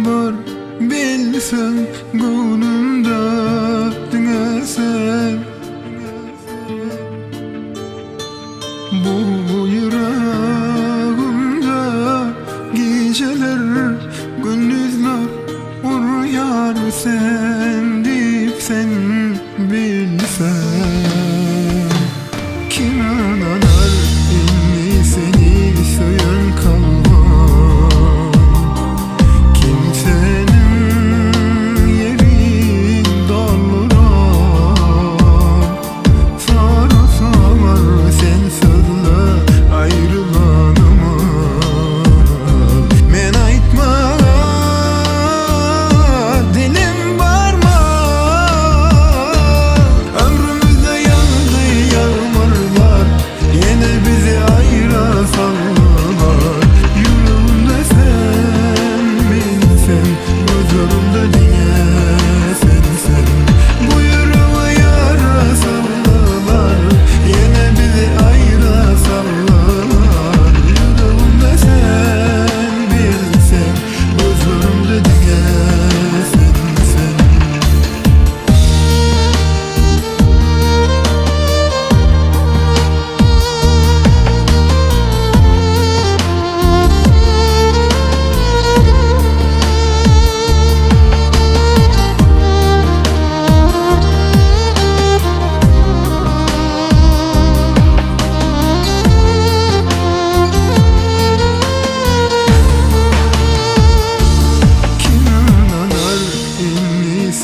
var bilsen gönlümde dinesen. Bu yüreğimde geceler gündüzler uyar sen deyip sen bilsen. Kim anlar inni seni söyen kalmam. Kimsenin yerin doldurar. Sarı sağlar sen sözle ayrılanıma. Men aytma dilim barma. Ömrümüzde yağdı yağmurlar, yine bizi ayırasanlar. Yüreğimde sen bilsen, gözlerimde diye sen. Bu yüreğe yarasanlar, yine bizi ayırasanlar. Yüreğimde sen bilsen, gözlerimde diye sen.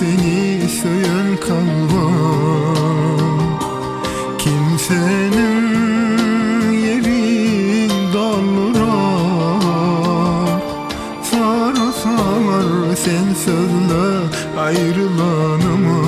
Seni söyen kalmam. Kimsenin yerin doldurar. Sarı sağlar sen sözle ayrılanıma.